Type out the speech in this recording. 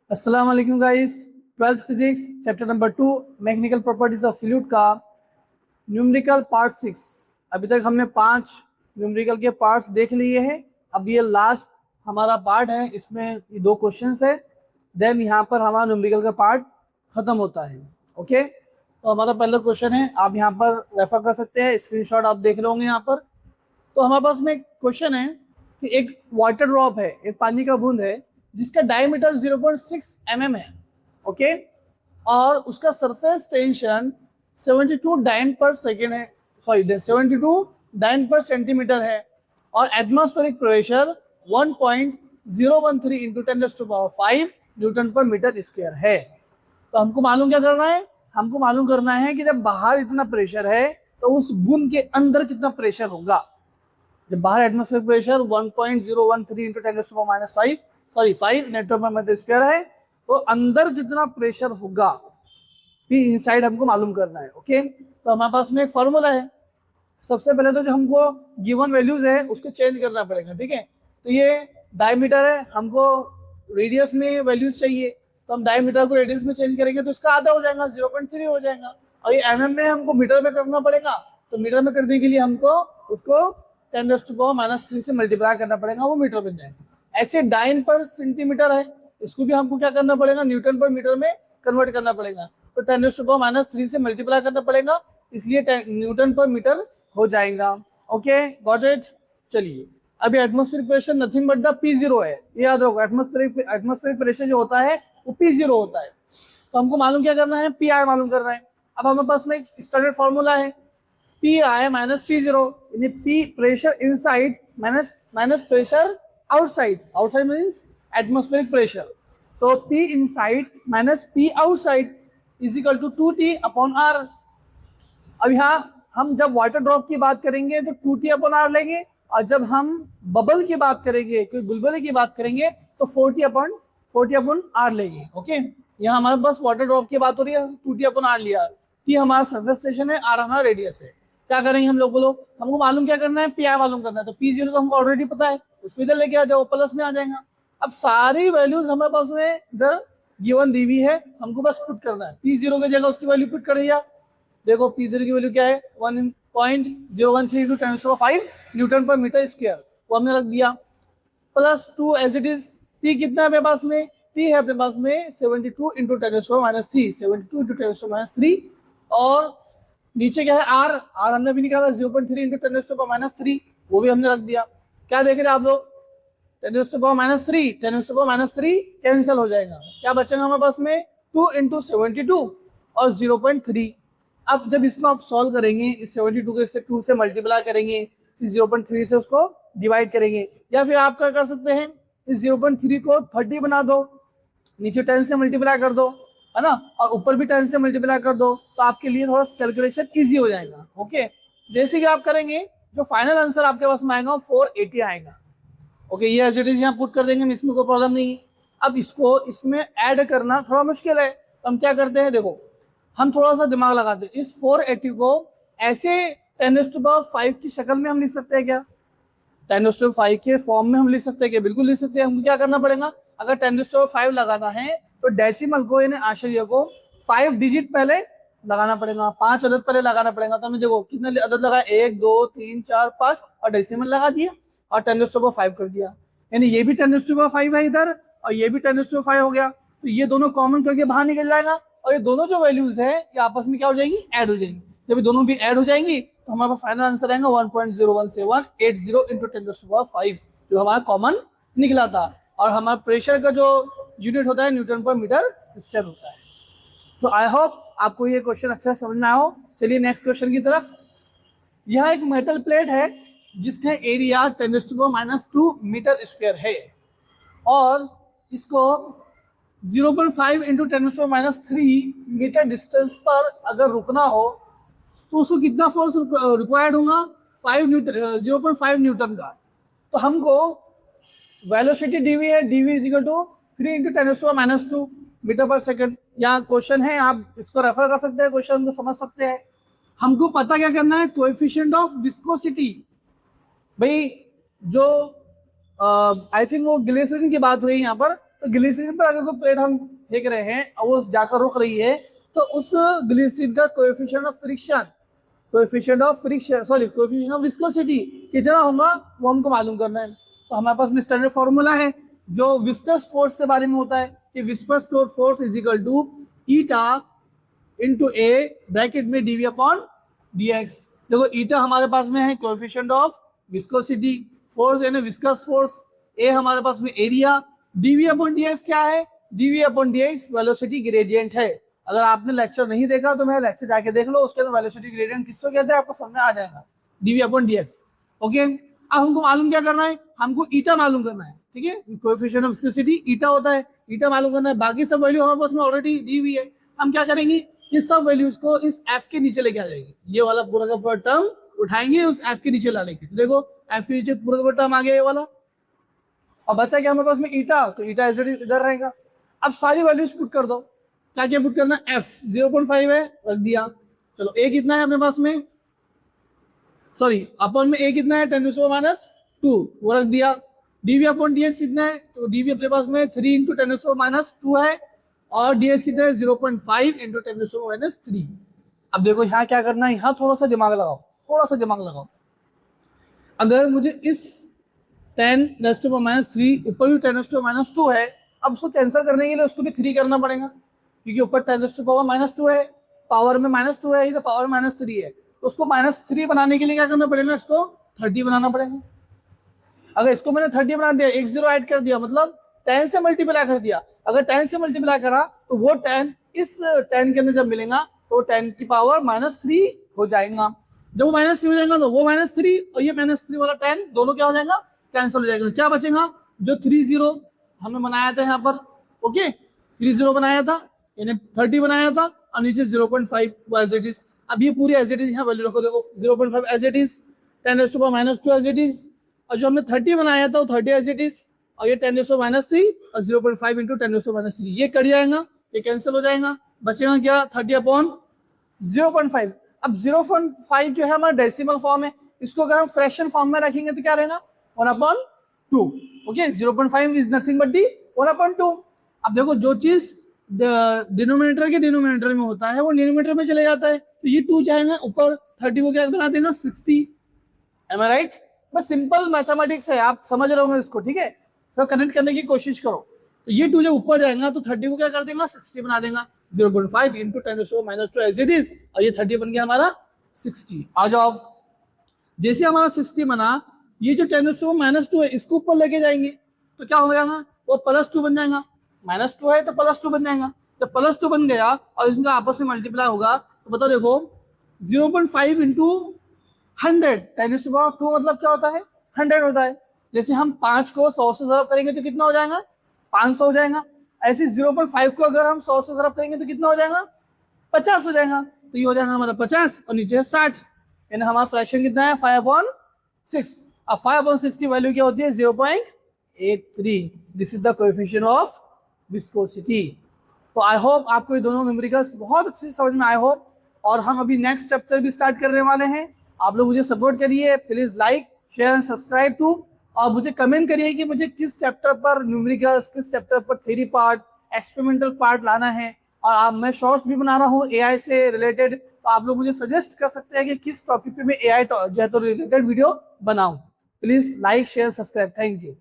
अस्सलाम वालेकुम guys. 12th physics chapter number 2 mechanical properties of fluid का न्यूमेरिकल पार्ट 6। अभी तक हमने 5 न्यूमेरिकल के पार्ट्स देख लिए हैं। अब ये लास्ट हमारा पार्ट है, इसमें ये 2 क्वेश्चंस है, देन यहाँ पर हमारा न्यूमेरिकल का पार्ट खत्म होता है। ओके, तो हमारा पहला क्वेश्चन है, आप यहाँ पर रेफर कर सकते हैं, स्क्रीनशॉट आप देख रहे होंगे यहाँ पर। तो हमारे पास में एक क्वेश्चन है कि एक वाटर ड्रॉप है, एक पानी का बूंद है जिसका डायमीटर 0.6 mm है। ओके, और उसका सरफेस टेंशन 72 डाइन पर सेकेंड है, सॉरी 72 डाइन पर सेंटीमीटर है, और atmospheric pressure 1.013 into 10⁵ newton per metre square है। तो हमको मालूम क्या करना है, हमको मालूम करना है कि जब बाहर इतना प्रेशर है तो उस बूंद के अंदर कितना प्रेशर होगा। जब बाहर atmospheric pressure 1.013 into 5 Newton per metre square है, तो अंदर कितना प्रेशर होगा भी इनसाइड हमको मालूम करना है। ओके, तो हमारे पास में एक फॉर्मूला है। सबसे पहले तो जो हमको गिवन वैल्यूज है उसको चेंज करना पड़ेगा। ठीक है, तो ये डायमीटर है, हमको रेडियस में वैल्यूज चाहिए, तो हम डायमीटर को रेडियस में चेंज करेंगे तो इसका आधा हो जाएगा, 0.3 हो जाएगा। और ये mm में हमको मीटर में करना पड़ेगा, तो मीटर में करने के लिए हमको उसको 10⁻³ से मल्टीप्लाई करना पड़ेगा, वो मीटर बन जाएगा। ऐसे डाइन पर सेंटीमीटर है, इसको भी हमको क्या करना पड़ेगा, न्यूटन पर मीटर में कन्वर्ट करना पड़ेगा, तो 10⁻³ से मल्टीप्लाई करना पड़ेगा, इसलिए न्यूटन पर मीटर हो जाएगा। Okay, got it. चलिए, अभी atmospheric pressure nothing but the P0 है, ये याद रखो। एटमॉस्फेरिक प्रेशर जो होता है वो P0 होता है। तो हमको मालूम क्या करना है, PI मालूम करना है। अब हमारे पास में एक स्टैंडर्ड फॉर्मूला है, PI माइनस P0, यानी P pressure inside minus pressure outside. Outside means atmospheric pressure, तो P inside minus P outside is equal to 2T upon R। अब यहाँ हम जब वाटर ड्रॉप की बात करेंगे तो 2T अपॉन R लेंगे, और जब हम बबल की बात करेंगे, कोई बुलबुले की बात करेंगे, तो 40 अपॉन R लेंगे। ओके, यहाँ हमारे पास वाटर ड्रॉप की बात हो रही है, 2T अपॉन R लिया। T हमारा सरफेस स्टेशन है, R हमारा रेडियस है। क्या करेंगे हम लोग बोलो, हमको मालूम क्या करना है, PI मालूम करना है। तो P0 तो हमको ऑलरेडी पता है, उसको इधर लेके आ जाओ, प्लस में आ जाएगा। अब सारी वैल्यूज हमारे पास में इधर गिवन दी हुई है, हमको बस पुट करना है। P0 की जगह उसकी वैल्यू पुट कर दिया। देखो P0 की वैल्यू क्या है, 1.013 into 10⁵ newton per metre square, वो हमने रख दिया, plus 2 as it is. T कितना है अपने पास में, T है अपने पास में 72 इंटू 10⁻³ 72 इंटू 10⁻³, और नीचे क्या है R हमने भी निकाला 0.3 इंटू 10⁻³, वो भी हमने रख दिया। क्या देख रहे हैं आप लोग, 10⁻³ कैंसिल हो जाएगा, क्या बचेगा हमारे पास में, 2 इंटू 72 और 0.3। अब जब इसको आप सॉल्व करेंगे, इस 72 को इससे 2 से मल्टीप्लाई करेंगे, इस 0.3 से उसको डिवाइड करेंगे, या फिर आप क्या कर सकते हैं, इस 0.3 को 30 बना दो, नीचे 10 से मल्टीप्लाई कर दो, है ना, और ऊपर भी 10 से मल्टीप्लाई कर दो, तो आपके लिए थोड़ा कैलकुलेशन इजी हो जाएगा। ओके, जैसे कि आप करेंगे जो फाइनल आंसर आपके पास में आएगा 480 आएगा। ओके, ये एज इट इज यहाँ पुट कर देंगे, इसमें कोई प्रॉब्लम नहीं है। अब इसको इसमें ऐड करना थोड़ा मुश्किल है, तो हम क्या करते हैं, देखो हम थोड़ा सा दिमाग लगाते हैं। इस 480 को ऐसे 10⁵ की शक्ल में हम लिख सकते हैं क्या, 10⁵ के फॉर्म में हम लिख सकते हैं क्या, बिल्कुल लिख सकते हैं। हमको क्या करना पड़ेगा, अगर 10⁵ लगाना है तो डेसिमल को यानी आश्चर्य को 5 डिजिट पहले लगाना पड़ेगा, 5 अदद पहले लगाना पड़ेगा। तो हमें देखो कितने अदद लगा, 1 2 3 4 5, और डेसिमल लगा दिया और 10⁵ कर दिया, यानी ये भी 10⁵ है इधर, और ये भी 10⁵ हो गया। तो ये दोनों कॉमन करके बाहर निकल जाएगा, और ये दोनों जो वैल्यूज है ये आपस में क्या हो जाएंगी, ऐड हो जाएंगी। जब ये दोनों भी ऐड हो जाएंगी तो हमारा फाइनल आंसर आएगा 1.01780 इंटू 10⁵, जो हमारा कॉमन निकला था। और हमारा प्रेशर का जो यूनिट होता है न्यूटन पर मीटर स्क्वायर होता है। तो आई होप आपको ये क्वेश्चन अच्छा समझ में आया हो। चलिए नेक्स्ट क्वेश्चन की तरफ। यह एक मेटल प्लेट है जिसका एरिया 10⁻² मीटर स्क्वायर है, और इसको 0.5 इंटू 10⁻³ मीटर डिस्टेंस पर अगर रुकना हो तो उसको कितना फोर्स रिक्वायर्ड होगा, 0.5 न्यूटन का। तो हमको वेलोसिटी डी वी है, dv is equal to 3 into 10⁻² metre per second. यहाँ क्वेश्चन है, आप इसको रेफर कर सकते हैं, क्वेश्चन को समझ सकते हैं। हमको पता क्या करना है, कोएफिशिएंट ऑफ विस्कोसिटी। भाई जो आई थिंक वो ग्लेशियर की बात हुई यहाँ पर, तो ग्लिसरीन पर अगर कोई प्लेट हम फेंक रहे हैं और वो जाकर रुक रही है, तो उस ग्लिसरीन का कोएफिशिएंट ऑफ विस्कोसिटी कितना होगा वो हमको मालूम करना है। तो हमारे पास में स्टैंडर्ड फॉर्मूला है जो विस्कस फोर्स के बारे में होता है कि viscous force is equal to eta into A bracket में डीवी अपॉन dx। देखो ईटा हमारे पास में है कोएफिशिएंट ऑफ विस्कोसिटी, फोर्स यानी विस्कस फोर्स, ए हमारे पास में एरिया, डीवी अपॉन dx क्या है, D V upon dx velocity gradient है। अगर आपने लेक्चर नहीं देखा तो मैं लेक्चर जाके देख लो, उसके अंदर वेलोसिटी ग्रेडियंट किसको कहते हैं आपको समझ में आ जाएगा, डीवी अपॉन dx। ओके, अब हमको मालूम क्या करना है, हमको ईटा मालूम करना है, ठीक है, कोएफिशिएंट ऑफ विस्कोसिटी ईटा होता है, ईटा मालूम करना है, बाकी सब वैल्यू हमारे पास में ऑलरेडी दी हुई है। हम क्या करेंगे, ये सब वैल्यूज को इस एफ के नीचे लेके आ जाएंगे, ये वाला पूरा का पूरा टर्म उठाएंगे उस एफ के नीचे ला लेंगे। तो देखो एफ के नीचे पूरा का पूरा टर्म आ गया ये वाला, और बचा क्या हमारे पास में ईटा, तो ईटा इधर रहेगा। अब सारी वैल्यूज पुट कर दो, क्या क्या पुट करना, एफ 0.5 है रख दिया, चलो ए कितना है अपने पास में, सॉरी अपॉन में ए कितना है 10⁻⁻2 वो रख दिया, डीवी अपॉन dx कितना है, तो डीवी अपने पास में 3 × 10⁻2 है, और ds कितना है 0.5 × 10⁻3। अब देखो यहाँ क्या करना है, यहाँ थोड़ा सा दिमाग लगाओ, अगर मुझे इस 10⁻³ ऊपर भी 10⁻2 है, अब उसको कैंसिल करने के लिए उसको भी 3 करना पड़ेगा, क्योंकि ऊपर 10⁻2 है, पावर में -2 है, इधर पावर में -3 है, तो उसको -3 बनाने के लिए क्या करना पड़ेगा, इसको 30 बनाना पड़ेगा। अगर इसको मैंने 30 बना दिया, एक 0 ऐड कर दिया, मतलब 10 से मल्टीप्लाई कर दिया, अगर 10 से मल्टीप्लाई करा तो वो 10 इस 10 के अंदर जब मिलेगा तो 10 की पावर -3 हो जाएगा। जब वो -3 हो जाएगा तो वो -3 और ये -3 वाला 10 दोनों क्या हो जाएगा, कैंसिल हो जाएगा। क्या बचेगा, जो 30 हमने बनाया था यहाँ पर, ओके 30 बनाया था, यानी 30 बनाया था, और नीचे 0.5 एज इट इज। अब ये पूरी एज इट इज यहाँ वैल्यू रखो, देखो 0.5 as it is, 10⁻⁻2 as it is, और जो हमने 30 बनाया था वो 30 एज इट इज, और ये 10⁻³ और 0.5 × 10⁻3 ये कट जाएगा, ये कैंसिल हो जाएगा, बचेगा क्या 30/0.5। अब 0.5 जो है हमारा डेसिमल फॉर्म है, इसको अगर हम फ्रैक्शन फॉर्म में रखेंगे तो क्या रहेगा 1/2। Okay 0.5 is nothing but the 1/2। अब देखो जो चीज डिनोमिनेटर के डिनोमिनेटर में होता है वो डिनोमिनेटर में चले जाता है, तो ये 2 जाएगा ऊपर, 30 को क्या बना देना 60। एम आई राइट? बस सिंपल मैथमेटिक्स है, आप समझ रहे होंगे इसको, ठीक है, तो कनेक्ट करने की कोशिश करो। तो ये 2 जब ऊपर जाएगा तो 30 को क्या कर देगा 60 बना देगा, 0.5 × 10⁻2 एज इट इज, और ये 30 बन गया हमारा 60। आ जाओ, जैसे हमारा 60 बना, ये जो 10⁻2 है इसको ऊपर लेके जाएंगे तो क्या हो जाएगा, वो +2 बन जाएगा, -2 है तो +2 बन जाएगा। जब +2 बन गया और इसका आपस में मल्टीप्लाई होगा तो बताओ, देखो 0.5 × 100, 10⁻2 मतलब क्या होता है 100 होता है। जैसे हम 5 को 100 से ज़रब करेंगे तो कितना हो जाएगा 500 हो जाएगा, ऐसे 0.5 को अगर हम 100 से ज़रब करेंगे तो कितना हो जाएगा 50 हो जाएगा, तो ये हो जाएगा हमारा 50 और नीचे 60, यानी हमारा फ्रैक्शन कितना है 5/6। अब 5/6 की वैल्यू क्या होती है 0.83। This is the coefficient of viscosity. तो आई होप आपको ये दोनों न्यूमेरिकल्स बहुत अच्छे से समझ में आए हो, और हम अभी नेक्स्ट चैप्टर भी स्टार्ट करने वाले हैं। आप लोग मुझे सपोर्ट करिए, please like share and subscribe to, और मुझे कमेंट करिए कि मुझे किस चैप्टर पर न्यूमेरिकल्स, किस चैप्टर पर थ्योरी पार्ट, एक्सपेरिमेंटल पार्ट लाना है। और मैं शॉर्ट्स भी बना रहा हूँ एआई से रिलेटेड, तो आप लोग मुझे सजेस्ट कर सकते हैं कि किस टॉपिक पे मैं एआई जो है तो रिलेटेड वीडियो बनाऊं। Please like share subscribe, thank you.